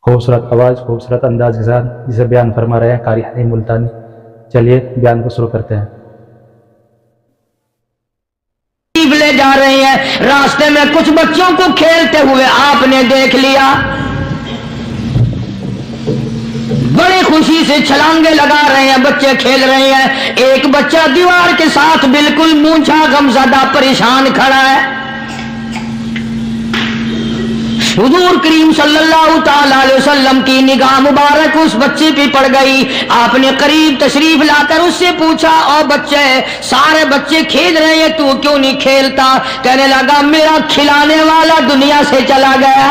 خوبصورت آواز خوبصورت انداز کے ساتھ جسے بیان فرما رہے ہیں قاری حلیم ملتانی. چلیے بیان کو شروع کرتے ہیں. لے جا رہے ہیں، راستے میں کچھ بچوں کو کھیلتے ہوئے آپ نے دیکھ لیا، بڑی خوشی سے چھلانگے لگا رہے ہیں، بچے کھیل رہے ہیں. ایک بچہ دیوار کے ساتھ بالکل مونچھا غمزدہ پریشان کھڑا ہے. حضور کریم صلی اللہ تعالی علیہ وسلم کی نگاہ مبارک اس بچے پہ پڑ گئی. آپ نے قریب تشریف لا کر اس سے پوچھا، او بچے، سارے بچے کھیل رہے ہیں، تو کیوں نہیں کھیلتا؟ کہنے لگا میرا کھلانے والا دنیا سے چلا گیا،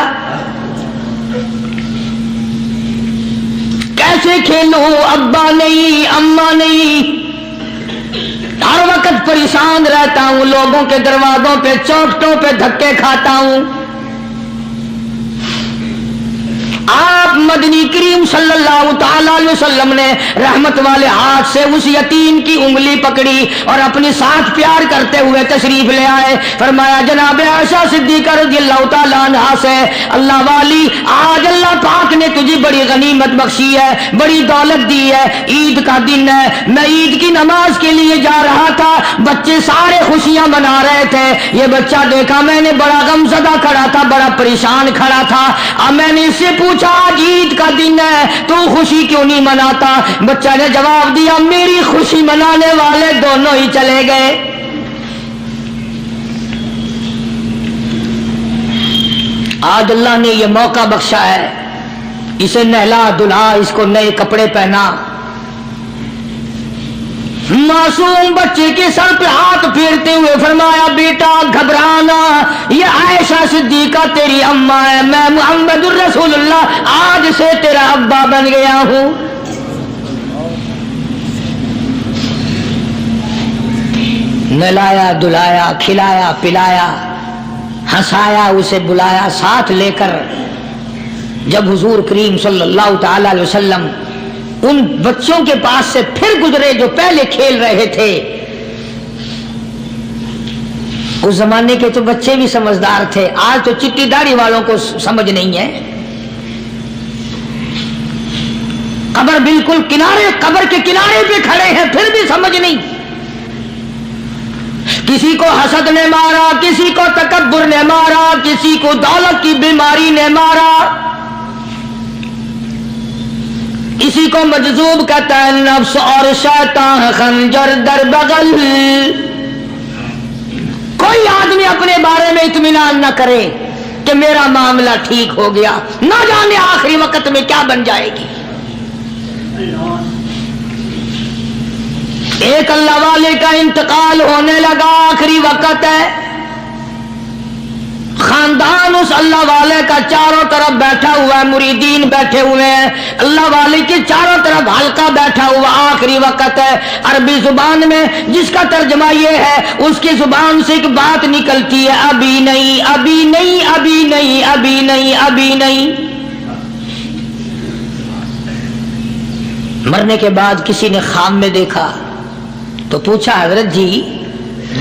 کیسے کھیلوں؟ ابا نہیں، اماں نہیں، ہر وقت پریشان رہتا ہوں، لوگوں کے دروازوں پہ چوکھٹوں پہ دھکے کھاتا ہوں. آپ مدنی کریم صلی اللہ تعالی علیہ وسلم نے رحمت والے ہاتھ سے اس یتیم کی انگلی پکڑی اور اپنی ساتھ پیار کرتے ہوئے تشریف لے آئے. فرمایا جناب عائشہ صدیقہ رضی اللہ تعالی عنہا سے، اللہ والی، آج اللہ پاک نے تجھے بڑی غنیمت بخشی ہے، بڑی دولت دی ہے، عید کا دن ہے، میں عید کی نماز کے لیے جا رہا تھا، بچے سارے خوشیاں منا رہے تھے، یہ بچہ دیکھا میں نے بڑا غمزدہ کھڑا تھا، بڑا پریشان کھڑا تھا. اب میں نے اس سے پوچھا آج عید کا دن ہے تو خوشی کیوں نہیں مناتا؟ بچہ نے جواب دیا میری خوشی منانے والے دونوں ہی چلے گئے. آج اللہ نے یہ موقع بخشا ہے، اسے نہلا دھلا، اس کو نئے کپڑے پہنا. معصوم بچے کے سر پہ ہاتھ پھیرتے ہوئے فرمایا بیٹا گھبرانا، یہ عائشہ صدیقہ تیری اماں ہے، میں محمد الرسول اللہ آج سے تیرا ابا بن گیا ہوں. نلایا دلایا، کھلایا پلایا، ہنسایا، اسے بلایا ساتھ لے کر. جب حضور کریم صلی اللہ تعالی علیہ وسلم ان بچوں کے پاس سے پھر گزرے جو پہلے کھیل رہے تھے، اس زمانے کے تو بچے بھی سمجھدار تھے، آج تو چٹی داڑھی والوں کو سمجھ نہیں ہے. قبر بالکل کنارے، قبر کے کنارے پہ کھڑے ہیں پھر بھی سمجھ نہیں. کسی کو حسد نے مارا، کسی کو تکبر نے مارا، کسی کو دولت کی بیماری نے مارا، اسی کو مجذوب کہتا ہے نفس اور شیطان خنجر در بغل. کوئی آدمی اپنے بارے میں اطمینان نہ کرے کہ میرا معاملہ ٹھیک ہو گیا، نہ جانے آخری وقت میں کیا بن جائے گی. ایک اللہ والے کا انتقال ہونے لگا، آخری وقت ہے، خاندان اس اللہ والے کا چاروں طرف بیٹھا ہوا ہے، مریدین بیٹھے ہوئے ہیں، اللہ والے کے چاروں طرف حلقہ بیٹھا ہوا، آخری وقت ہے. عربی زبان میں جس کا ترجمہ یہ ہے، اس کی زبان سے ایک بات نکلتی ہے ابھی نہیں، ابھی نہیں، ابھی نہیں، ابھی نہیں، ابھی نہیں. مرنے کے بعد کسی نے خواب میں دیکھا تو پوچھا حضرت جی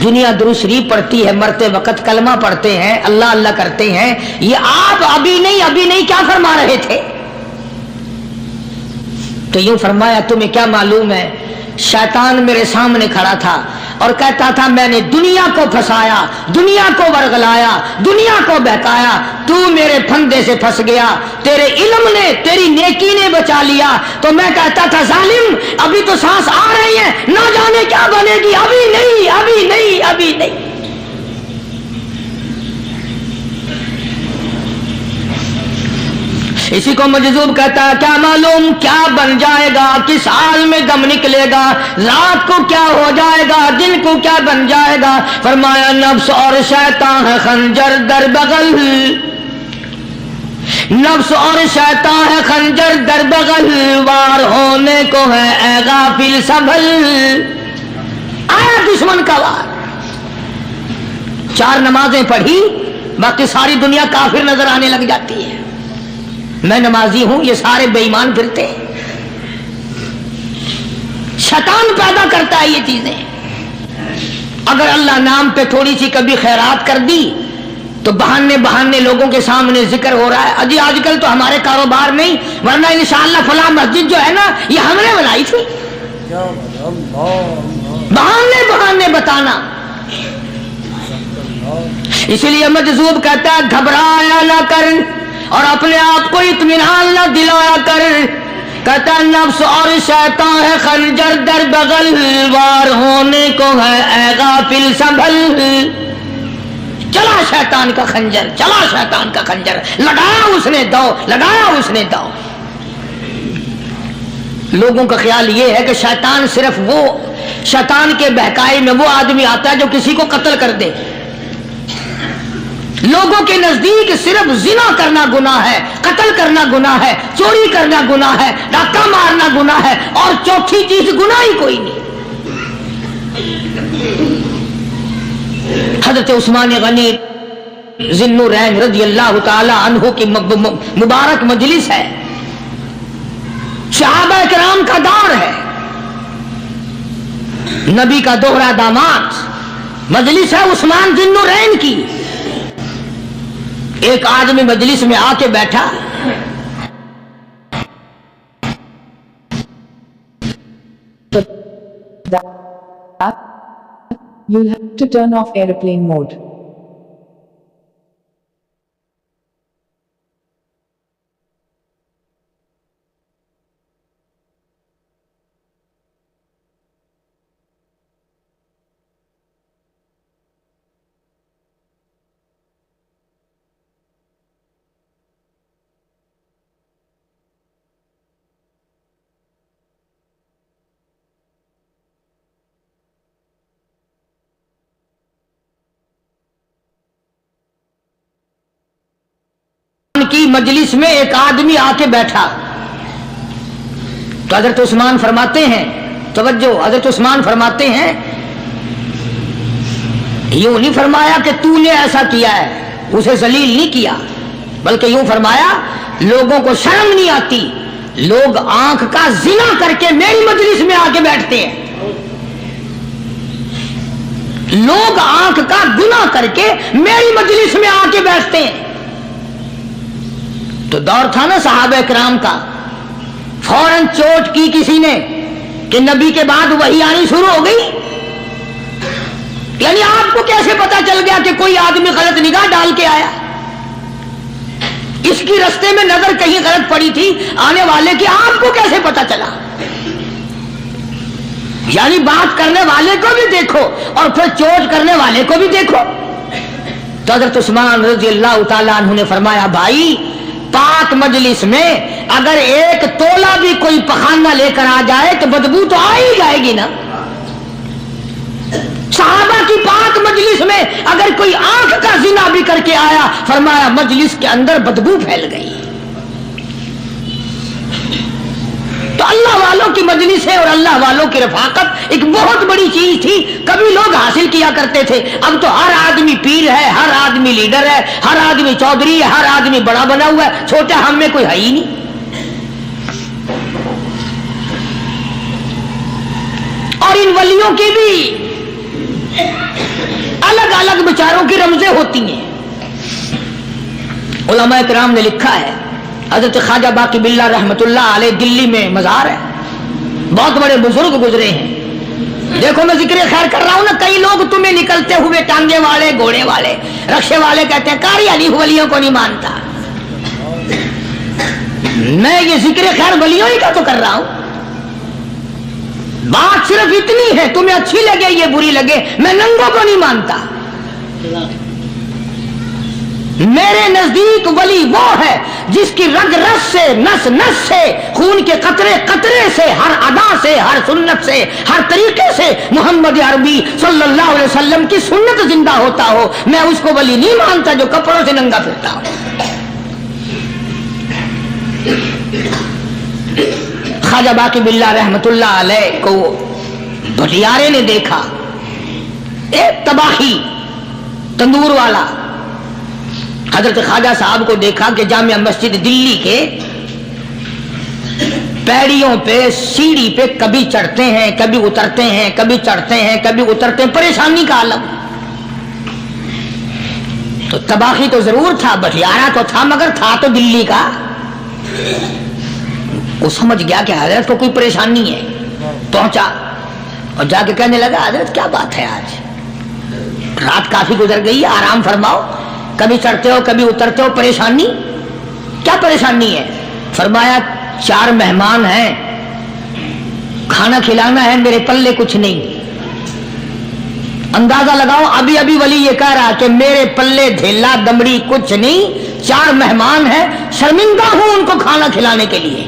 دنیا درود شریف پڑھتی ہے، مرتے وقت کلمہ پڑھتے ہیں، اللہ اللہ کرتے ہیں، یہ آپ ابھی نہیں ابھی نہیں کیا فرما رہے تھے؟ تو یوں فرمایا تمہیں کیا معلوم ہے، شیطان میرے سامنے کھڑا تھا اور کہتا تھا میں نے دنیا کو پھنسایا، دنیا کو ورغلایا، دنیا کو بہکایا، تو میرے پھندے سے پھنس گیا، تیرے علم نے، تیری نیکی نے بچا لیا. تو میں کہتا تھا ظالم ابھی تو سانس آ رہی ہے، نہ جانے کیا بنے گی، ابھی نہیں، ابھی نہیں، ابھی نہیں. اسی کو مجذوب کہتا ہے کیا معلوم کیا بن جائے گا، کس حال میں دم نکلے گا، رات کو کیا ہو جائے گا، دن کو کیا بن جائے گا. فرمایا نفس اور شیطان ہے خنجر در بغل، نفس اور شیطان ہے خنجر در بغل، وار ہونے کو ہے اے غافل سنبھل. آیا دشمن کا وار. 4 نمازیں پڑھی، باقی ساری دنیا کافر نظر آنے لگ جاتی ہے. میں نمازی ہوں، یہ سارے بے ایمان پھرتے ہیں. شیطان پیدا کرتا ہے یہ چیزیں. اگر اللہ نام پہ تھوڑی سی کبھی خیرات کر دی تو بہانے بہانے لوگوں کے سامنے ذکر ہو رہا ہے، اجی آج کل تو ہمارے کاروبار نہیں، ورنہ انشاءاللہ فلاں مسجد جو ہے نا یہ ہم نے بنائی تھی، بہانے بہانے بتانا۔ اسی لیے مجذوب کہتا ہے گھبرایا نہ کر اور اپنے آپ کو اطمینان نہ دلایا کر، کہتا ہے نفس اور شیطان ہے خنجر در بغل، وار ہونے کو ہے اے غافل سنبھل۔ چلا شیطان کا خنجر، چلا شیطان کا خنجر، لگایا اس نے دو، لگایا اس نے دو۔ لوگوں کا خیال یہ ہے کہ شیطان صرف وہ، شیطان کے بہکائی میں وہ آدمی آتا ہے جو کسی کو قتل کر دے۔ لوگوں کے نزدیک صرف زنا کرنا گناہ ہے، قتل کرنا گناہ ہے، چوری کرنا گناہ ہے، ڈاکہ مارنا گناہ ہے، اور چوتھی چیز گناہ ہی کوئی نہیں۔ حضرت عثمان غنی ذی النورین رضی اللہ تعالی عنہ کی مبارک مجلس ہے، صحابہ کرام کا دور ہے، نبی کا دوہرا داماد، مجلس ہے عثمان ذی النورین کی۔ ایک آدمی مجلس میں آ کے بیٹھا، You'll have to turn off airplane mode. کی مجلس میں ایک آدمی آ کے بیٹھا تو حضرت عثمان فرماتے ہیں، توجہ، حضرت عثمان فرماتے ہیں، یوں نہیں فرمایا کہ تو نے ایسا کیا ہے، اسے ذلیل نہیں کیا، بلکہ یوں فرمایا لوگوں کو شرم نہیں آتی، لوگ آنکھ کا زنا کر کے میری مجلس میں آ کے بیٹھتے ہیں، لوگ آنکھ کا گناہ کر کے میری مجلس میں آ کے بیٹھتے ہیں۔ تو دور تھا نا صحابہ کرام کا، فوراً چوٹ کی کسی نے کہ نبی کے بعد وحی آنی شروع ہو گئی، یعنی آپ کو کیسے پتا چل گیا کہ کوئی آدمی غلط نگاہ ڈال کے آیا؟ اس کی رستے میں نظر کہیں غلط پڑی تھی آنے والے کی، آپ کو کیسے پتا چلا؟ یعنی بات کرنے والے کو بھی دیکھو اور پھر چوٹ کرنے والے کو بھی دیکھو۔ تو حضرت عثمان رضی اللہ تعالیٰ عنہ نے فرمایا بھائی پاک مجلس میں اگر ایک تولا بھی کوئی پخانہ لے کر آ جائے تو بدبو تو آ ہی جائے گی نا۔ صحابہ کی پاک مجلس میں اگر کوئی آنکھ کا زنا بھی کر کے آیا، فرمایا مجلس کے اندر بدبو پھیل گئی۔ تو اللہ والوں کی مجلس ہے اور اللہ والوں کی رفاقت ایک بہت بڑی چیز تھی، کبھی لوگ حاصل کیا کرتے تھے، اب تو ہر آدمی پیر ہے، ہر آدمی لیڈر ہے، ہر آدمی چودھری ہے، ہر آدمی بڑا بنا ہوا ہے، چھوٹا ہم میں کوئی ہے ہی نہیں۔ اور ان ولیوں کی بھی الگ الگ بیچاروں کی رمزیں ہوتی ہیں۔ علماء کرام نے لکھا ہے، حضرت خواجہ باقی باللہ رحمت اللہ علیہ دلی میں مزار ہے، بہت بڑے بزرگ گزرے ہیں۔ دیکھو میں ذکر خیر کر رہا ہوں نا، کئی لوگ تمہیں نکلتے ہوئے ٹانگے والے، گھوڑے والے، رکشے والے کہتے ہیں قاری علی ولیوں کو نہیں مانتا۔ میں یہ ذکر خیر ولیوں ہی کا تو کر رہا ہوں، بات صرف اتنی ہے، تمہیں اچھی لگے یہ بری لگے، میں ننگوں کو نہیں مانتا۔ میرے نزدیک ولی وہ ہے جس کی رگ رس سے، نس نس سے، خون کے قطرے قطرے سے، ہر ادا سے، ہر سنت سے، ہر طریقے سے محمد عربی صلی اللہ علیہ وسلم کی سنت زندہ ہوتا ہو۔ میں اس کو ولی نہیں مانتا جو کپڑوں سے ننگا پھرتا ہو۔ خواجہ باقی باللہ رحمت اللہ علیہ کو بھٹیارے نے دیکھا، ایک تباہی تندور والا، حضرت خواجہ صاحب کو دیکھا کہ جامع مسجد دلی کے پیڑیوں پہ، سیڑھی پہ کبھی چڑھتے ہیں کبھی اترتے ہیں، کبھی چڑھتے ہیں کبھی اترتے ہیں، پریشانی کا عالم۔ تو تباہی تو ضرور تھا، بٹیارہ تو تھا، مگر تھا تو دلی کا۔ وہ سمجھ گیا کہ حضرت کو کوئی پریشانی ہے، پہنچا اور جا کے کہنے لگا حضرت کیا بات ہے، آج رات کافی گزر گئی ہے، آرام فرماؤ، کبھی چڑھتے ہو کبھی اترتے ہو، پریشانی کیا پریشانی ہے؟ فرمایا 4 مہمان ہیں، کھانا کھلانا ہے، میرے پلے کچھ نہیں۔ اندازہ لگاؤ، ابھی ابھی ولی یہ کہہ رہا کہ میرے پلے دھیلا دمڑی کچھ نہیں، 4 مہمان ہیں، شرمندہ ہوں ان کو کھانا کھلانے کے لیے۔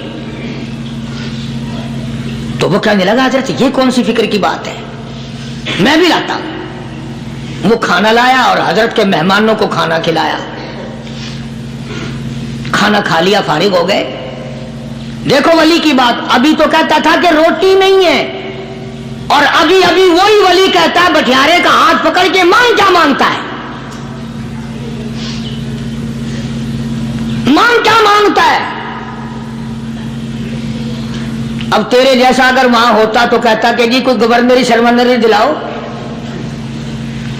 تو وہ کہنے لگا حضرت یہ کون سی فکر کی بات ہے، میں بھی لاتا ہوں۔ وہ کھانا لایا اور حضرت کے مہمانوں کو کھانا کھلایا، کھانا کھا لیا، فارغ ہو گئے۔ دیکھو ولی کی بات، ابھی تو کہتا تھا کہ روٹی نہیں ہے، اور ابھی ابھی وہی ولی کہتا ہے بٹیارے کا ہاتھ پکڑ کے مانگ کیا مانگتا ہے، مانگ کیا مانگتا ہے۔ اب تیرے جیسا اگر وہاں ہوتا تو کہتا کہ جی کوئی گورنری سرمنری دلاؤ،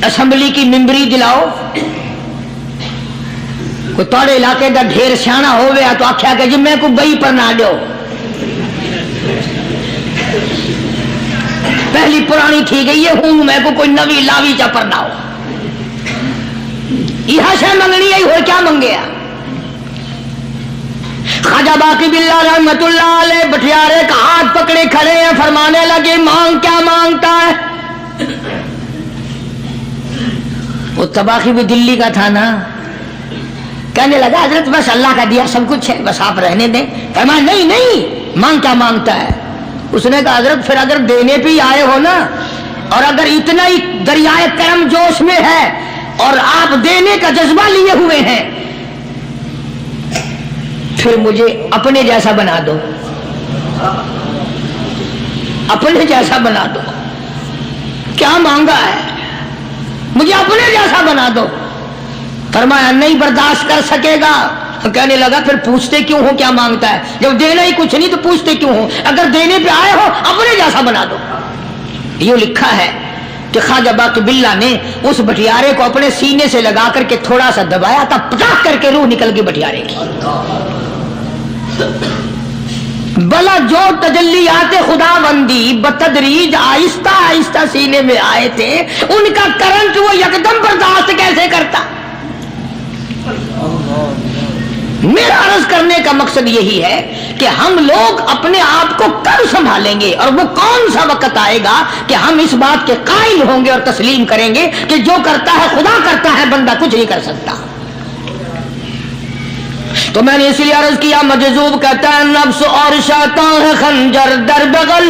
اسمبلی کی ممبری دلاؤ، کوئی توڑے علاقے کا ڈھیر سیاح ہو گیا تو آخیا کہ جی میں کو بئی پر نہ دو، پہلی پرانی تھی گئی ہے ہوں میں کو کوئی نوی لاوی چا پر نہ ہو، یہ شے منگنی ہے، ہو کیا منگیا۔ خواجہ باقی باللہ رحمت اللہ علیہ بٹیارے کا ہاتھ پکڑے کھڑے ہیں، فرمانے لگے مانگ کیا مانگتا ہے۔ وہ تباہی بھی دلی کا تھا نا، کہنے لگا حضرت بس اللہ کا دیا سب کچھ ہے، بس آپ رہنے دیں۔ فرمایا نہیں نہیں، مانگ کیا مانگتا ہے۔ اس نے کہا حضرت پھر اگر دینے پہ ہی آئے ہو نا، اور اگر اتنا ہی دریائے کرم جوش میں ہے اور آپ دینے کا جذبہ لیے ہوئے ہیں، پھر مجھے اپنے جیسا بنا دو، اپنے جیسا بنا دو۔ کیا مانگا ہے؟ مجھے اپنے جیسا بنا دو۔ فرمایا نہیں برداشت کر سکے گا۔ کہنے لگا پھر پوچھتے کیوں ہو کیا مانگتا ہے، جب دینا ہی کچھ نہیں تو پوچھتے کیوں ہو، اگر دینے پہ آئے ہو اپنے جیسا بنا دو۔ یہ لکھا ہے کہ خواجہ باقی باللہ نے اس بٹیارے کو اپنے سینے سے لگا کر کے تھوڑا سا دبایا تھا، پٹاخ کر کے روح نکل گئی بٹیارے کی۔ بلا جو تجلیات خدا بندی بتدریج آہستہ آہستہ سینے میں آئے تھے، ان کا کرنٹ وہ یکدم برداشت کیسے کرتا۔ میرا عرض کرنے کا مقصد یہی ہے کہ ہم لوگ اپنے آپ کو کب سنبھالیں گے، اور وہ کون سا وقت آئے گا کہ ہم اس بات کے قائل ہوں گے اور تسلیم کریں گے کہ جو کرتا ہے خدا کرتا ہے، بندہ کچھ نہیں کر سکتا۔ تو میں نے اس لیے عرض کیا، مجذوب کہتا ہے نفس اور شیطان ہے خنجر در بغل،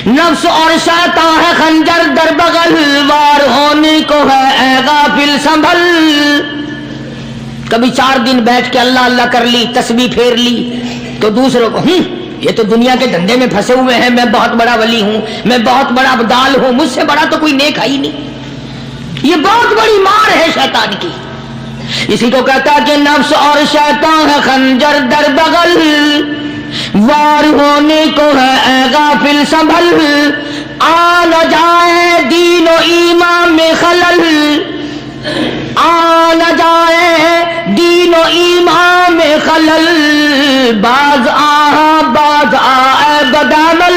نفس اور شیطان ہے خنجر در بغل، وار ہونے کو ہے اے غافل سنبھل۔ کبھی 4 دن بیٹھ کے اللہ اللہ کر لی، تسبیح پھیر لی، تو دوسروں کو یہ تو دنیا کے دھندے میں پھنسے ہوئے ہیں، میں بہت بڑا ولی ہوں، میں بہت بڑا ابدال ہوں، مجھ سے بڑا تو کوئی نیک ہے ہی نہیں۔ یہ بہت بڑی مار ہے شیطان کی۔ اسی کو کہتا کہ نفس اور شیطان ہے خنجر در بغل، وار ہونے کو ہے اے غافل سنبھل، آ نہ جائے دین و ایمان میں خلل، آ نہ جائے دین و ایمان میں خلل، باز آئے بدعمل۔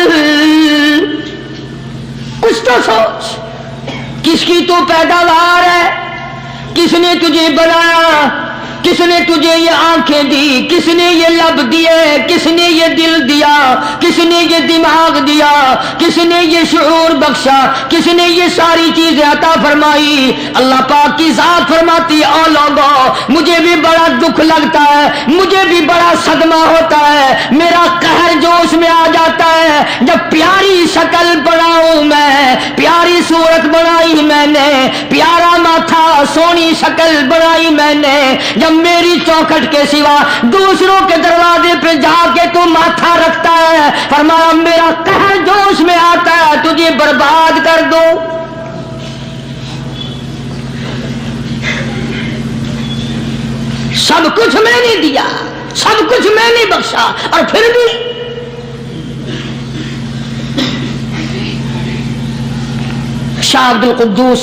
کچھ تو سوچ، کس کی تو پیداوار ہے، کس نے تجھے بنایا، کس نے تجھے یہ آنکھیں دی، کس نے یہ لب دیے، کس نے یہ دل دیا، کس نے یہ دماغ دیا، کس نے یہ شعور بخشا، کس نے یہ ساری چیزیں عطا فرمائی۔ اللہ پاک کی ذات فرماتی ہے او لوگو مجھے بھی بڑا دکھ لگتا ہے، مجھے بھی بڑا صدمہ ہوتا ہے، میرا قہر جوش میں آ جاتا ہے جب پیاری شکل بناؤں میں، پیاری صورت بنائی میں نے، پیارا ماتھا سونی شکل بنائی میں نے، جب میری چوکھٹ کے سوا دوسروں کے دروازے پہ جا کے تو ماتھا رکھتا ہے، فرمایا میرا قہر جوش میں آتا ہے تجھے برباد کر دوں۔ سب کچھ میں نے دیا، سب کچھ میں نے بخشا، اور پھر بھی شاہ عبد القدوس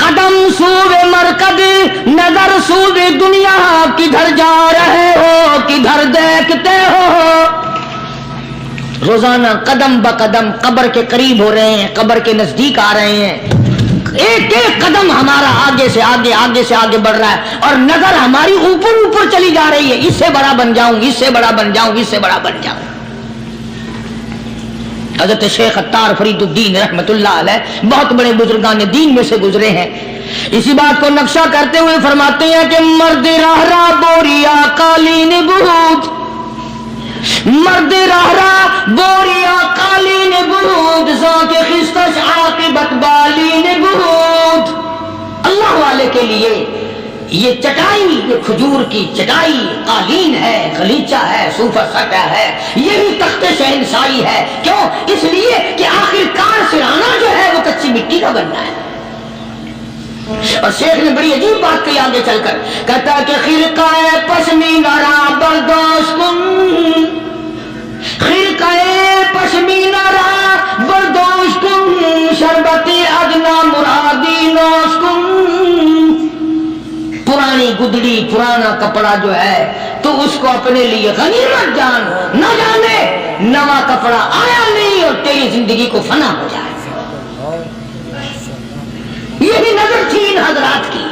قدم سوئے مرکز نظر سوئے دنیا کدھر جا رہے ہو کدھر دیکھتے ہو روزانہ قدم بقدم قبر کے قریب ہو رہے ہیں قبر کے نزدیک آ رہے ہیں ایک ایک قدم ہمارا آگے سے آگے بڑھ رہا ہے اور نظر ہماری اوپر چلی جا رہی ہے اس سے بڑا بن جاؤں اس سے بڑا بن جاؤں اس سے بڑا بن جاؤں حضرت شیخ عطار فرید الدین رحمت اللہ علیہ بہت بڑے بزرگان دین میں سے گزرے ہیں اسی بات کو نقشہ کرتے ہوئے فرماتے ہیں کہ مرد راہ بوریا قالین بود مرد راہ بوریا قالین بود ذاک خستش عاقبت بالین بود اللہ والے کے لیے یہ چٹائی یہ کھجور کی چٹائی قالین ہے غلیچہ ہے صوفہ سٹا ہے یہی تخت شہنشاہی ہے کیوں اس لیے کہ آخر کار سرانا جو ہے وہ کچی مٹی کا بننا ہے اور شیخ نے بڑی عجیب بات کہی آگے چل کر کہتا کہ خرقہ پشمینہ را برداشت کن خرقہ پشمینہ را برداشت کن شربت ادنا مرادی نوش کن پرانی گدڑی پرانا کپڑا جو ہے تو اس کو اپنے لیے غنیمت جان نہ جانے نواں کپڑا آیا نہیں اور تیری زندگی کو فنا ہو جائے یہی نظر تھی ان حضرات کی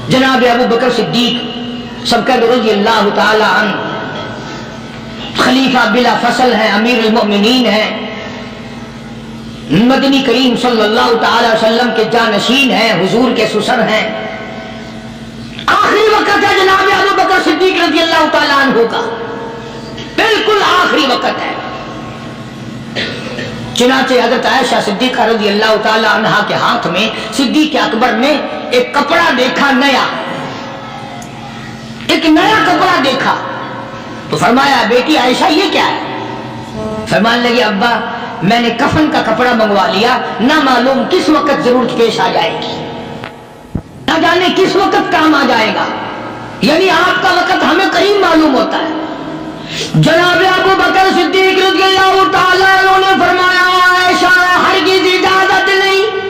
جناب ابو بکر صدیق سب کا رضی اللہ تعالی عنہ خلیفہ بلا فصل ہیں امیر المؤمنین ہیں مدنی کریم صلی اللہ تعالی وسلم کے جانشین ہیں حضور کے سسر ہیں آخری وقت ہے جناب ابو بکر صدیق رضی اللہ تعالیٰ عنہ کا بالکل آخری وقت ہے چنانچہ حضرت عائشہ صدیقہ رضی اللہ تعالیٰ عنہ کے ہاتھ میں صدیق اکبر نے ایک کپڑا دیکھا نیا ایک نیا کپڑا دیکھا تو فرمایا بیٹی عائشہ یہ کیا ہے فرمانے لگے ابا میں نے کفن کا کپڑا منگوا لیا نہ معلوم کس وقت ضرورت پیش آ جائے گی نہ جانے کس وقت کام آ جائے گا یعنی آپ کا وقت ہمیں قریب معلوم ہوتا ہے جناب ابو بکر صدیق رضی اللہ تعالیٰ عنہ نے فرمایا عائشہ ہرگز اجازت نہیں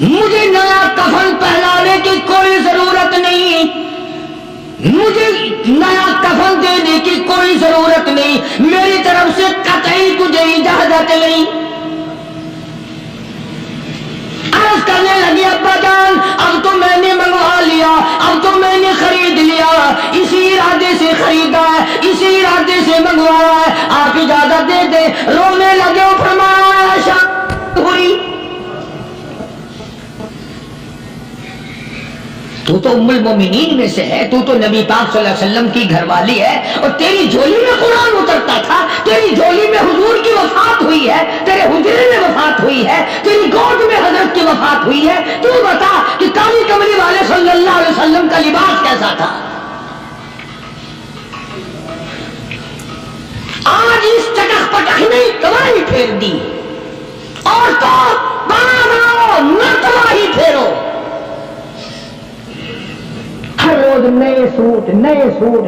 مجھے نیا کفن پہنانے کی کوئی ضرورت نہیں مجھے نیا کفن دینے کی کوئی ضرورت نہیں میری طرف سے قطعی تجھے اجازت نہیں عرض کرنے لگی ابا جان اب تو میں نے منگوا لیا اب تو میں نے خرید لیا اسی ارادے سے خریدا ہے اسی ارادے سے منگوایا ہے آپ اجازت دے دیں رونے لگے اور فرمایا عائشہ ہوئی تو ام المومنین میں سے ہے تو نبی پاک صلی اللہ علیہ وسلم کی گھر والی ہے اور تیری جھولی میں قرآن اترتا تھا تیری جھولی میں حضور کی وفات ہوئی ہے تیرے حجرے میں وفات ہوئی ہے تیری گود میں حضرت کی وفات ہوئی ہے تو بتا کہ کالی کملی والے صلی اللہ علیہ وسلم کا لباس کیسا تھا آج اس چٹخ پٹخ نے تباہی پھیر دی اور تو بنا نہ تباہی پھیرو ہر روز نئے سوٹ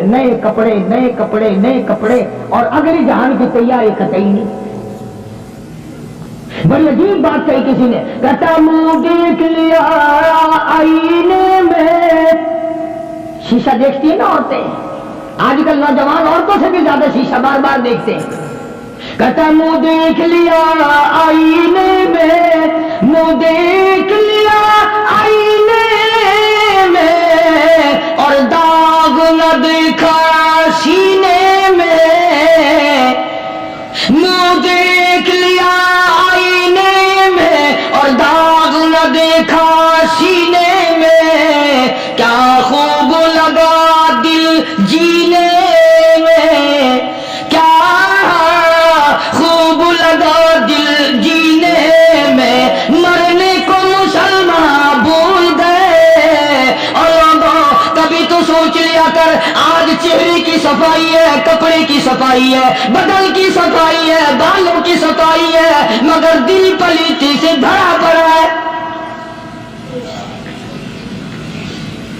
نئے کپڑے اور اگلی جہان کی تیاری قطعی نہیں بڑی عجیب بات کہی کسی نے کہتا منہ دیکھ لیا آئینے میں شیشہ دیکھتی ہے نا عورتیں آج کل نوجوان عورتوں سے بھی زیادہ شیشہ بار بار دیکھتے ہیں کہتا منہ دیکھ لیا آئینے میں منہ دیکھ لیا آئینے میں اور داغ نہ دیکھا سینے میں منہ دیکھ لیا آئینے میں اور داغ نہ دیکھا سینے میں کیا خوب لگا دل جینے میں کیا خوب لگا دل جینے میں مرنے کو مسلمان بھول گئے اور کبھی تو سوچ لیا کر آج چہرے کی صفائی ہے کپڑے کی صفائی ہے بدن کی صفائی ہے بالوں کی صفائی ہے مگر دل پلیتی سے بھرا پڑا ہے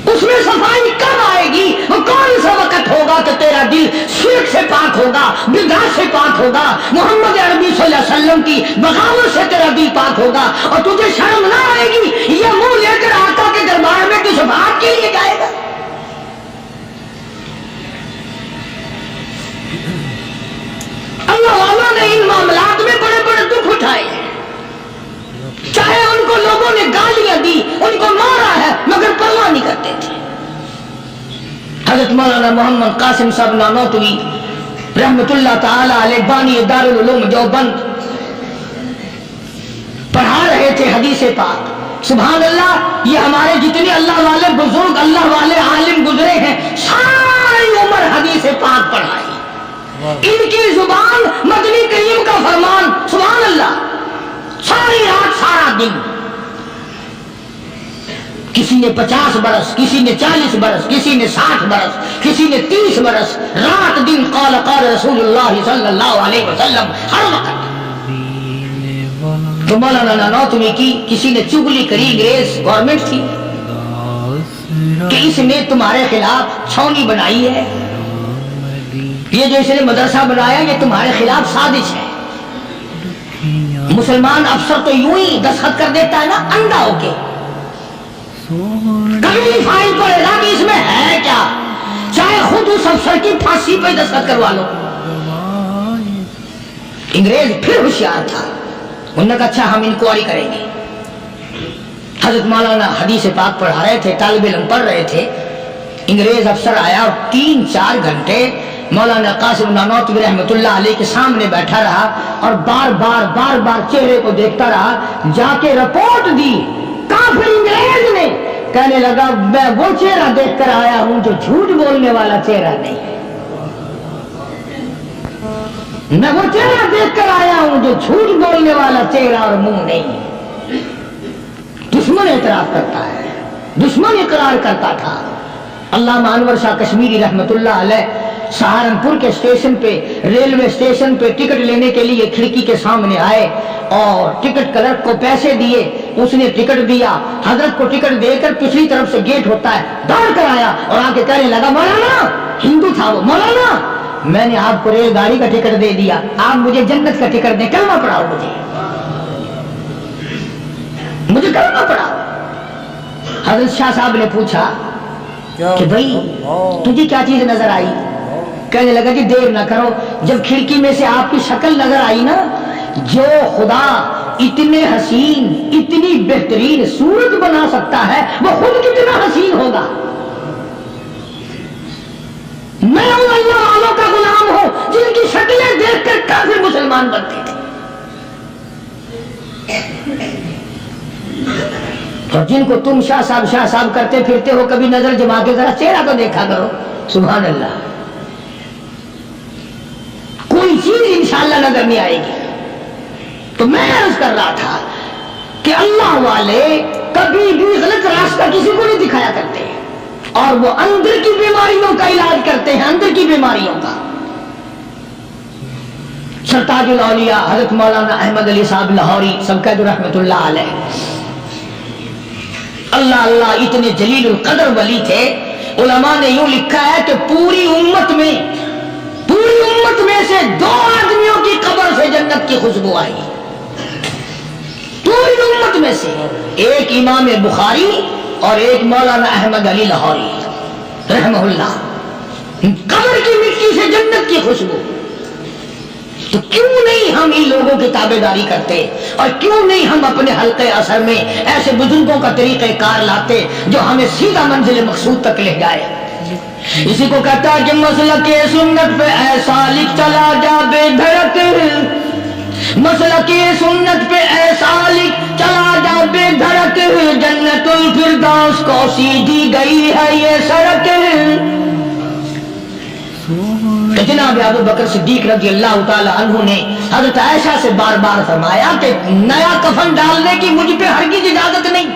اس میں صفائی کب آئے گی وہ کون سا وقت ہوگا کہ تیرا تیرا دل شرک سے پاک ہوگا، بدعت سے پاک ہوگا، محمد عربی صلی اللہ علیہ وسلم کی بغاوت سے تیرا دل پاک ہوگا، اور تجھے شرم نہ آئے گی یہ منہ لے کر آقا کے دربار میں تو شفاعت کے لیے جائے گا۔ اللہ والوں نے ان معاملات میں بڑے بڑے دکھ اٹھائے ہیں، چاہے ان کو لوگوں نے گالیاں دی، ان کو مارا ہے، مگر پرواہ نہیں کرتے تھے۔ حضرت مولانا محمد قاسم صاحب نانوتوی رحمت اللہ تعالی علیہ بانی دارالعلوم دیوبند پڑھا رہے تھے حدیث پاک۔ سبحان اللہ، یہ ہمارے جتنے اللہ والے بزرگ، اللہ والے عالم گزرے ہیں، ساری عمر حدیث پاک پڑھائی، ان کی زبان مدنی کریم کا فرمان، سبحان اللہ، ساری رات سارا دن، کسی نے 50 برس، کسی نے 40 برس، کسی نے 60 برس، کسی نے 30 برس، رات دن قال قال رسول اللہ صلی اللہ علیہ وسلم ہر وقت۔ تو مولانا نانوتوی کی کسی نے چگلی کری، انگریز گورنمنٹ تھی کہ اس نے تمہارے خلاف چھاونی بنائی ہے، یہ جو اس نے مدرسہ بنایا یہ تمہارے خلاف سازش ہے۔ مسلمان افسر تو یوں ہی دستخط کر دیتا ہے نا اندھا ہو کے، کبھی فائل پڑے گا کہ اس میں ہے کیا، چاہے خود اس افسر کی پھانسی پہ دستخط کروا لو۔ انگریز پھر ہوشیار تھا، انہوں نے کہا اچھا ہم انکوائری کریں گے۔ حضرت مولانا حدیث پاک پڑھا رہے تھے، طالب علم پڑھ رہے تھے، انگریز افسر آیا اور 3-4 گھنٹے مولانا قاسم نانوتوی رحمت اللہ علیہ کے سامنے بیٹھا رہا اور بار بار چہرے کو دیکھتا رہا، جا کے رپورٹ دی کافر انگریز نے، کہنے لگا میں وہ چہرہ دیکھ کر آیا ہوں جو جھوٹ بولنے والا چہرہ نہیں، میں وہ چہرہ دیکھ کر آیا ہوں جو جھوٹ بولنے والا چہرہ اور منہ نہیں۔ دشمن اعتراف کرتا ہے، دشمن اقرار کرتا تھا۔ علامہ انور شاہ کشمیری رحمت اللہ علیہ سہارنپور کے اسٹیشن پہ، ریلوے اسٹیشن پہ ٹکٹ لینے کے لیے کھڑکی کے سامنے آئے اور ٹکٹ کلرک کو پیسے دیے، اس نے ٹکٹ دیا، حضرت کو ٹکٹ دے کر پچھلی طرف سے گیٹ ہوتا ہے، دوڑ کر آیا اور آ کے کہنے لگا مولانا، ہندو تھا وہ، مولانا میں نے آپ کو ریل گاڑی کا ٹکٹ دے دیا، آپ مجھے جنت کا ٹکٹ دیں، کلمہ پڑھاؤ، مجھے کلمہ پڑھاؤ۔ حضرت شاہ صاحب نے پوچھا کہ بھائی تجھے کیا چیز نظر آئی؟ کہنے لگا کہ دیر نہ کرو، جب کھڑکی میں سے آپ کی شکل نظر آئی نا، جو خدا اتنے حسین اتنی بہترین صورت بنا سکتا ہے وہ خود کتنا حسین ہوگا۔ میں ان اللہ والوں کا غلام ہوں جن کی شکلیں دیکھ کر کافر مسلمان بنتے تھے، اور جن کو تم شاہ صاحب کرتے پھرتے ہو، کبھی نظر جما کے ذرا چہرہ تو دیکھا کرو۔ سبحان اللہ، کوئی چیز انشاءاللہ نظر نہیں آئے گی۔ تو میں عرض کر رہا تھا کہ اللہ والے کبھی بھی غلط راستہ کسی کو نہیں دکھایا کرتے، اور وہ اندر کی بیماریوں کا علاج کرتے ہیں، اندر کی بیماریوں کا۔ سرتاج الاولیاء حضرت مولانا احمد علی صاحب لاہوری سبقت رحمت اللہ علیہ، اللہ اللہ اتنے جلیل القدر ولی تھے، علماء نے یوں لکھا ہے کہ پوری امت میں سے 2 آدمیوں کی قبر سے جنت کی خوشبو آئی، پوری امت میں سے، ایک امام بخاری اور ایک مولانا احمد علی لاہوری رحمہ اللہ، قبر کی مٹی سے جنت کی خوشبو۔ تو کیوں نہیں ہم ان لوگوں کی تابعداری کرتے، اور کیوں نہیں ہم اپنے حلقے اثر میں ایسے بزرگوں کا طریقہ کار لاتے جو ہمیں سیدھا منزل مقصود تک لے جائے۔ اسی کو کہتا ہے کہ مسلک سنت پہ اے سالک چلا جا بے دھڑک، مسلک سنت پہ اے سالک چلا جا بے دھڑک، جنت الفردوس کو سیدھی گئی ہے یہ سڑک۔ کہ جناب ابو بکر صدیق رضی اللہ تعالی عنہ نے حضرت عائشہ سے بار بار فرمایا کہ نیا کفن ڈالنے کی مجھ پہ ہرگز اجازت نہیں،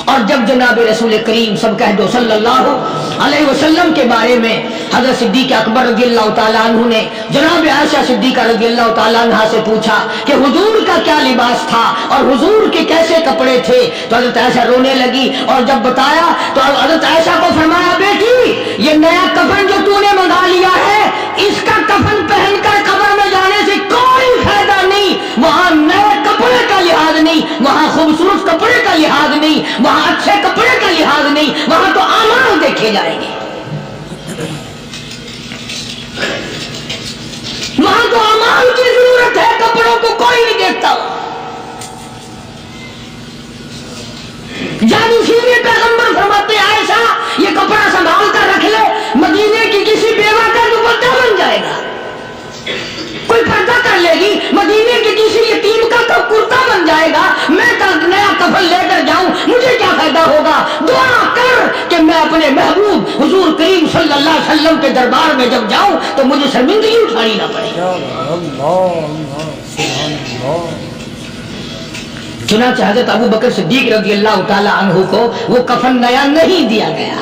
اور جب جناب رسول کریم سب کہہ دو صلی اللہ علیہ وسلم کے بارے میں حضرت صدیق اکبر رضی اللہ تعالیٰ عنہ نے جناب عائشہ صدیقہ رضی اللہ تعالیٰ عنہ سے پوچھا کہ حضور کا کیا لباس تھا اور حضور کے کیسے کپڑے تھے، تو حضرت عائشہ رونے لگی، اور جب بتایا تو حضرت عائشہ کو فرمایا بیٹی یہ نیا کفن دیکھے جائیں گے. وہاں تو اعمال کی ضرورت ہے, کپڑوں کو کوئی نہیں دیکھتا. جادو سینے پیغمبر فرماتے عائشہ یہ کپڑا سنبھال کر رکھ لے, مدینے کی کسی بیوہ کا دوپٹہ بن جائے گا. کوئی پردہ کر لے گی, مدینے کے کسی یتیم کا کرتا بن جائے گا. میں کل نیا کفن لے کر جاؤں, مجھے کیا فائدہ ہوگا؟ دعا کر کہ میں اپنے محبوب حضور کریم صلی اللہ علیہ وسلم کے دربار میں جب جاؤں تو مجھے شرمندگی اٹھانی نہ پڑے. چنانچہ حضرت ابو بکر صدیق رضی اللہ تعالی عنہ کو وہ کفن نیا نہیں دیا گیا.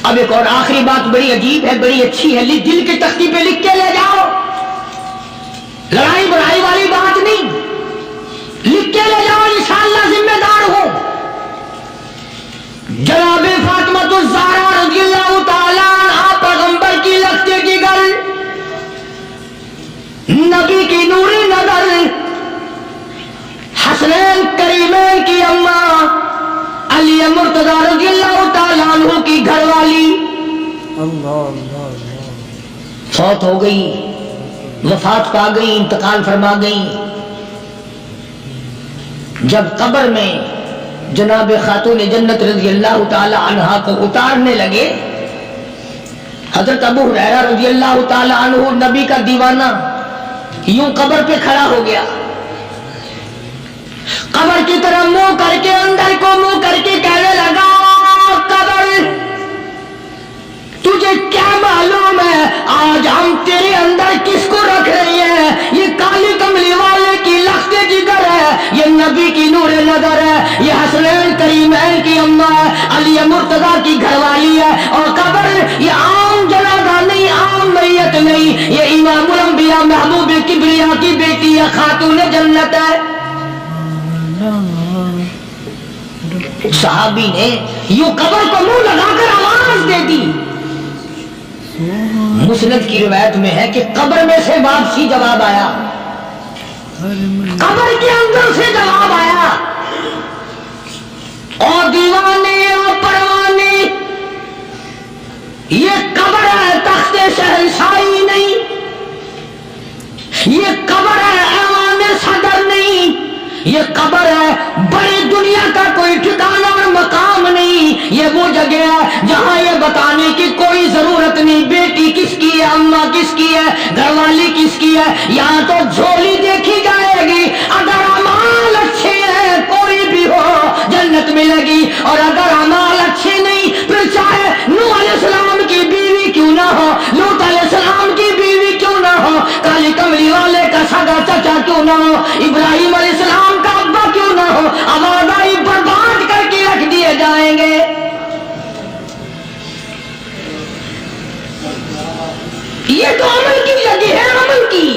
اب ایک اور آخری بات بڑی عجیب ہے, بڑی اچھی ہے, دل کی تختی پہ لکھ کے لے جاؤ. لڑائی بڑائی والی بات نہیں, لکھ کے لے جاؤ, انشاءاللہ ذمہ دار ہوں. جناب فاطمہ الزہرا رضی اللہ تعالی عنہا پیغمبر کی لختے کی گل, نبی کی نوری نظر, حسنین کریمین کی اماں, علی مرتضی رضی اللہ تعالیٰ عنہ کی گھر والی فوت ہو گئی, وفات پا گئی, انتقال فرما گئی. جب قبر میں جناب خاتون جنت رضی اللہ تعالی عنہا کو اتارنے لگے, حضرت ابو ہریرہ رضی اللہ تعالی عنہ نبی کا دیوانہ یوں قبر پہ کھڑا ہو گیا, قبر کی طرف منہ کر کے, اندر کو منہ کر کے کہنے لگا, قبر تجھے کیا معلوم ہے آج ہم تیرے اندر کس کو رکھ رہے ہیں؟ یہ کالی کملی والے کی لختے جگر ہے, یہ نبی کی نور نظر ہے, یہ حسنین کریمین کی اماں ہے, علی مرتضی کی گھر والی ہے. اور قبر یہ عام جنازہ نہیں, عام میت نہیں, یہ امام الانبیاء محبوب کبریا کی بیٹی ہے, خاتون جنت ہے. صحابی نے یوں قبر کو منہ لگا کر آواز دے دی. مسند کی روایت میں ہے کہ قبر میں سے واپسی جواب آیا, قبر کے اندر سے جواب آیا, اور دیوانے اور پروانے, یہ قبر ہے تخت شہنشاہی نہیں, یہ قبر ہے ایوان صدر نہیں, یہ قبر ہے بڑی دنیا کا کوئی ٹھکانہ اور مقام نہیں. یہ وہ جگہ ہے جہاں یہ بتانے کی کوئی ضرورت نہیں بیٹی کس کی ہے, اماں کس کی ہے, گھر والی کس کی ہے. یہاں تو جھولی دیکھی جائے گی, اگر اعمال اچھے ہیں کوئی بھی ہو جنت ملے گی, اور اگر اعمال اچھے نہیں پھر چاہے نوح علیہ السلام کی بیوی کیوں نہ ہو, لوط علیہ السلام کی بیوی کیوں نہ ہو, کالی کملی والے کا سگا چچا کیوں نہ ہو, ابراہیم علیہ السلام کا ابا کیوں نہ ہو, آبادی برباد کر کے رکھ دیے جائیں گے. یہ تو عمل کی جگہ ہے, عمل کی.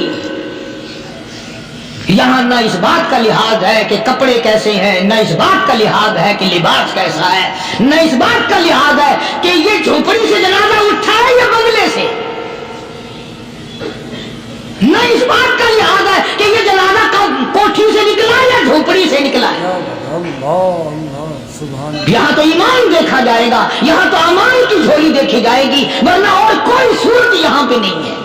یہاں نہ اس بات کا لحاظ ہے کہ کپڑے کیسے ہیں, نہ اس بات کا لحاظ ہے کہ لباس کیسا ہے, نہ اس بات کا لحاظ ہے کہ یہ جھوپڑی سے جنازہ اٹھا ہے یا بنگلے سے, نہ اس بات کا لحاظ ہے کہ یہ جنازہ کوٹھی سے نکلا یا جھوپڑی سے نکلا ہے. یہاں تو ایمان دیکھا جائے گا, یہاں تو اعمال کی جھولی دیکھی جائے گی, ورنہ اور کوئی صورت یہاں پہ نہیں ہے.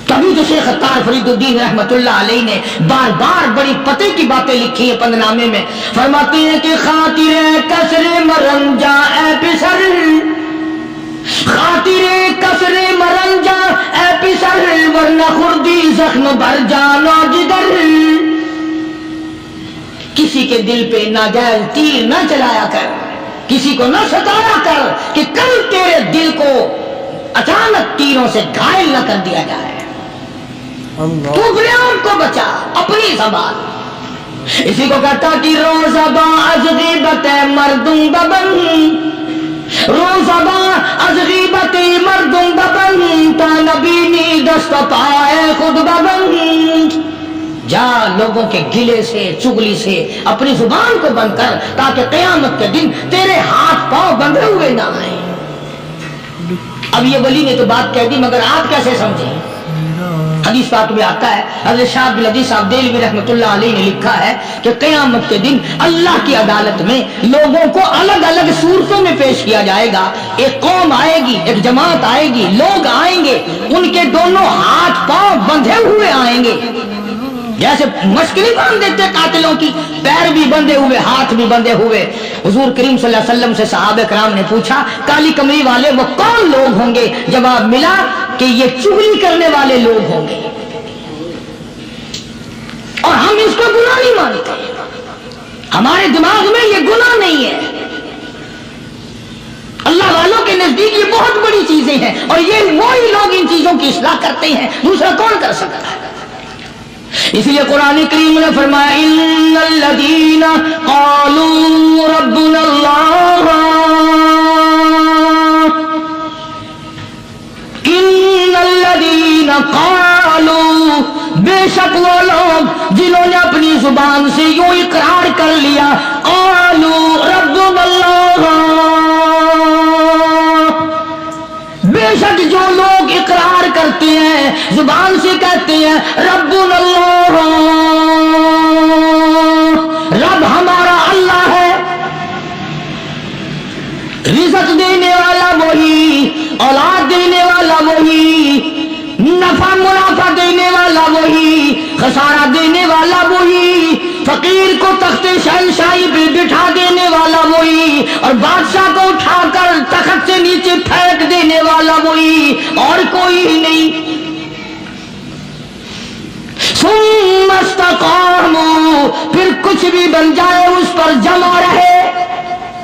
تبھی تو شیخ عطار فرید الدین رحمت اللہ علیہ نے بار بار بڑی پتے کی باتیں لکھی ہیں پند نامے میں. فرماتے ہیں کہ خاطر کسر مرنجا اے پسر, خاطر کسر مرنجا اے پسر, ورنہ خردی زخم بھر جانا جگر. کسی کے دل پہ ناجائز تیر نہ چلایا کر, کسی کو نہ ستایا کر کہ کل تیرے دل کو اچانک تیروں سے گھائل نہ کر دیا جائے. تو اپنے آپ کو بچا, اپنی زبان. اسی کو کہتا کہ روزباں از غیبت مردم ببن, روزباں از غیبت مردم ببن, تا نبینی دست پائے خود ببن. جا لوگوں کے گلے سے چگلی سے اپنی زبان کو بند کر, تاکہ قیامت کے دن تیرے ہاتھ پاؤں بندھے ہوئے نہ آئیں. اب یہ ولی نے تو بات کہہ دی, مگر آپ کیسے سمجھیں؟ حدیث پاک میں آتا ہے، حضرت شاہ عبد العزیز صاحب دہلوی رحمۃ اللہ علیہ نے لکھا ہے کہ قیامت کے دن اللہ کی عدالت میں لوگوں کو الگ الگ صورتوں میں پیش کیا جائے گا. ایک قوم آئے گی، ایک جماعت آئے گی، لوگ آئیں گے، ان کے دونوں ہاتھ پاؤں بندھے ہوئے آئیں گے، جیسے مشکلی باندھ دیتے قاتلوں کی، پیر بھی بندھے ہوئے، ہاتھ بھی بندھے ہوئے. حضور کریم صلی اللہ علیہ وسلم سے صحابہ کرام نے پوچھا کالی کمری والے وہ کون لوگ ہوں گے؟ جواب ملا کہ یہ چغلی کرنے والے لوگ ہوں گے، اور ہم اس کو گناہ نہیں مانتے، ہمارے دماغ میں یہ گناہ نہیں ہے. اللہ والوں کے نزدیک یہ بہت بڑی چیزیں ہیں، اور یہ وہی لوگ ان چیزوں کی اصلاح کرتے ہیں، دوسرا کون کر سکتا ہے؟ اس لیے قرآن کریم نے فرمایا ان الذین قالوا ربنا اللہ، ان الذین قالوا، بے شک وہ لوگ جنہوں نے اپنی زبان سے یوں اقرار کر لیا، قالوا ربنا اللہ، بے شک جو لوگ اقرار کرتے ہیں، زبان سے کہتے ہیں ربنا اللہ، رب ہمارا اللہ ہے، رزق دینے والا وہی، اولاد دینے والا وہی، نفع منافع دینے والا وہی، خسارہ دینے والا وہی، فقیر کو تخت شہنشاہی پہ بٹھا دینے والا وہی، اور بادشاہ کو اٹھا کر تخت سے نیچے پھینک دینے والا وہی، اور کوئی ہی نہیں. ثم استقاموا، پھر کچھ بھی بن جائے اس پر جمع رہے.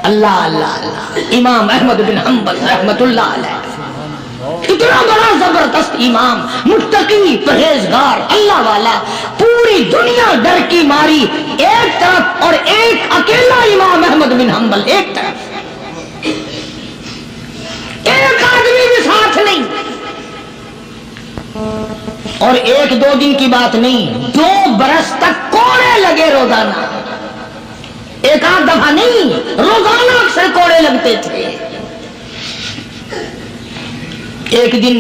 اللہ اللہ اللہ. امام احمد بن حنبل رحمت اللہ علیہ، اتنا بڑا زبردست امام، متقی، پرہیزگار، اللہ والا، پوری دنیا ڈر کی ماری ایک طرف، اور ایک اکیلا امام احمد بن حنبل ایک طرف، ایک آدمی بھی ساتھ نہیں. اور ایک دو دن کی بات نہیں، 2 برس تک کوڑے لگے روزانہ، ایک آدھ دفعہ نہیں، روزانہ اکثر کوڑے لگتے تھے. ایک دن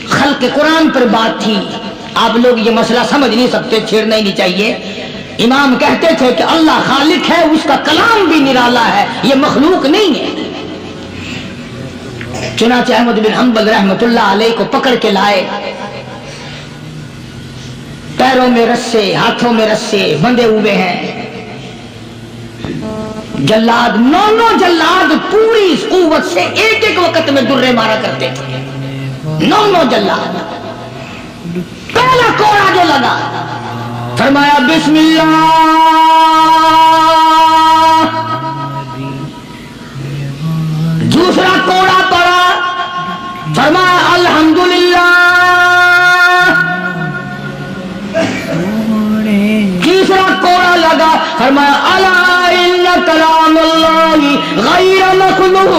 خلق قرآن پر بات تھی، آپ لوگ یہ مسئلہ سمجھ نہیں سکتے، چھیڑنا ہی نہیں چاہیے. امام کہتے تھے کہ اللہ خالق ہے، اس کا کلام بھی نرالا ہے، یہ مخلوق نہیں ہے. چنانچہ احمد بن حنبل رحمت اللہ علیہ کو پکڑ کے لائے، پیروں میں رسے، ہاتھوں میں رسے بندھے ہوئے ہیں. جلاد، 9 جلاد پوری قوت سے ایک ایک وقت میں درے مارا کرتے تھے. 9 جلاد. پہلا کوڑا جو لگا، فرمایا بسم اللہ، دوسرا کوڑا پڑا، فرمایا الحمدللہ، تیسرا کوڑا لگا، فرمایا الا ان کلام اللہ غیر مخلوق،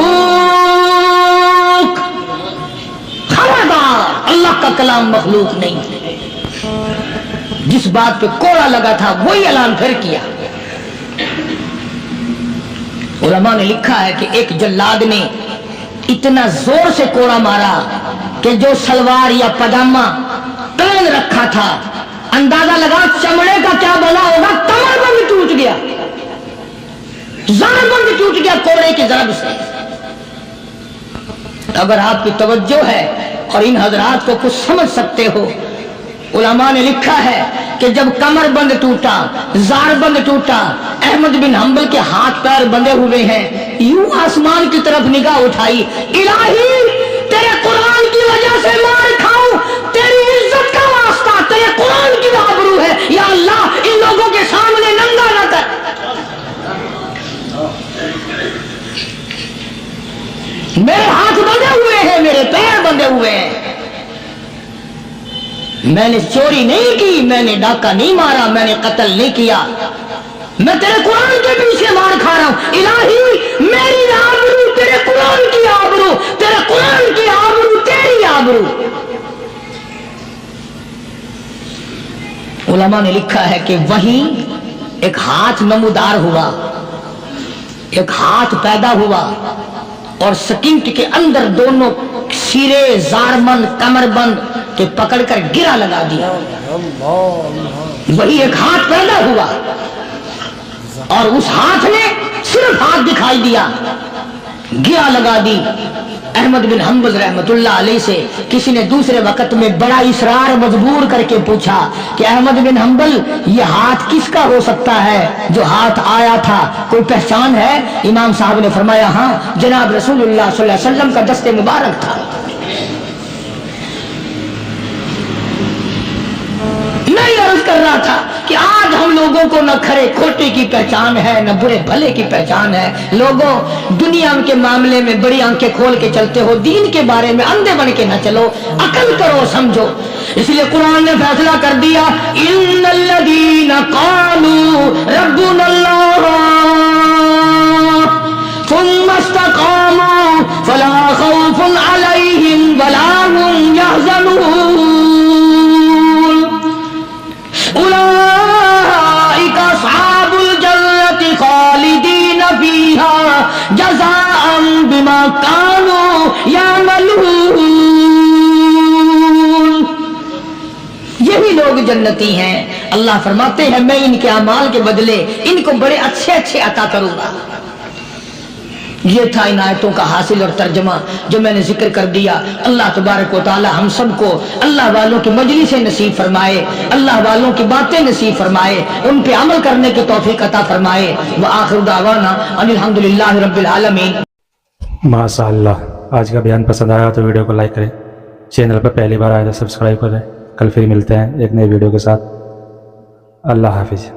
خبردار اللہ کا کلام مخلوق نہیں. جس بات پہ کوڑا لگا تھا وہی اعلان پھر کیا. علماء نے لکھا ہے کہ ایک جلاد نے اتنا زور سے کوڑا مارا کہ جو سلوار یا پاجامہ پہن رکھا تھا، اندازہ لگا چمڑے کا کیا بنا ہوگا، کمر بند ٹوٹ گیا، زار بند ٹوٹ گیا کوڑے کی ضرب سے. اگر آپ کی توجہ ہے اور ان حضرات کو کچھ سمجھ سکتے ہو، علماء نے لکھا ہے کہ جب کمر بند ٹوٹا، زار بند ٹوٹا، احمد بن حنبل کے ہاتھ پیر بندھے ہوئے ہیں، یوں آسمان کی طرف نگاہ اٹھائی، الہی تیرے قرآن کی وجہ سے مار کھاؤں، تیری عزت کا واسطہ، تیرے قرآن کی آبرو ہے، یا اللہ ان لوگوں کے سامنے ننگا نہ کر. میرے ہاتھ بندھے ہوئے ہیں، میرے پیر بندھے ہوئے ہیں، میں نے چوری نہیں کی، میں نے ڈاکہ نہیں مارا، میں نے قتل نہیں کیا، میں تیرے قرآن کے پیچھے مار کھا رہا ہوں. الہی میری آبرو تیرے قرآن کی آبرو، تیرے قرآن کی آبرو تیری آبرو. علماء نے لکھا ہے کہ وہیں ایک ہاتھ نمودار ہوا، ایک ہاتھ پیدا ہوا، اور سکینٹ کے اندر دونوں سیرے، زار بند، کمر بند کہ پکڑ کر گرا لگا دیا. وہی ایک ہاتھ پیدا ہوا اور اس ہاتھ نے صرف ہاتھ دکھائی دیا, گرا لگا دی. احمد بن حنبل رحمت اللہ علیہ سے کسی نے دوسرے وقت میں بڑا اصرار مجبور کر کے پوچھا کہ احمد بن حنبل یہ ہاتھ کس کا ہو سکتا ہے جو ہاتھ آیا تھا, کوئی پہچان ہے؟ امام صاحب نے فرمایا ہاں, جناب رسول اللہ صلی اللہ علیہ وسلم کا دست مبارک تھا. نہیں عرض کر رہا تھا کہ آج ہم لوگوں کو نہ کھرے کھوٹے کی پہچان ہے نہ برے بھلے کی پہچان ہے. لوگوں دنیا کے معاملے میں بڑی آنکھیں کھول کے چلتے ہو, دین کے بارے میں اندھے بن کے نہ چلو, عقل کرو, سمجھو. اس لیے قرآن نے فیصلہ کر دیا ان الذین قالوا ربنا اللہ ثم استقاموا فلا خوف علیہم ولا هم يحزنون اولئک اصحاب الجنۃ خالدین فیہا جزاء بما کانوا یعملون. یہی لوگ جنتی ہیں. اللہ فرماتے ہیں میں ان کے اعمال کے بدلے ان کو بڑے اچھے اچھے عطا کروں گا. یہ تھا ان آیتوں کا حاصل اور ترجمہ جو میں نے ذکر کر دیا. اللہ تبارک و تعالی ہم سب کو اللہ والوں کی مجلس نصیب فرمائے, اللہ والوں کی باتیں نصیب فرمائے, ان پہ عمل کرنے کی توفیق عطا فرمائے. وآخر دعوانا ان الحمدللہ رب العالمین. ماشاء اللہ. آج کا بیان پسند آیا تو ویڈیو کو لائک کریں, چینل پر پہلی بار آئے تو سبسکرائب کریں. کل پھر ملتے ہیں ایک نئے ویڈیو کے ساتھ. اللہ حافظ.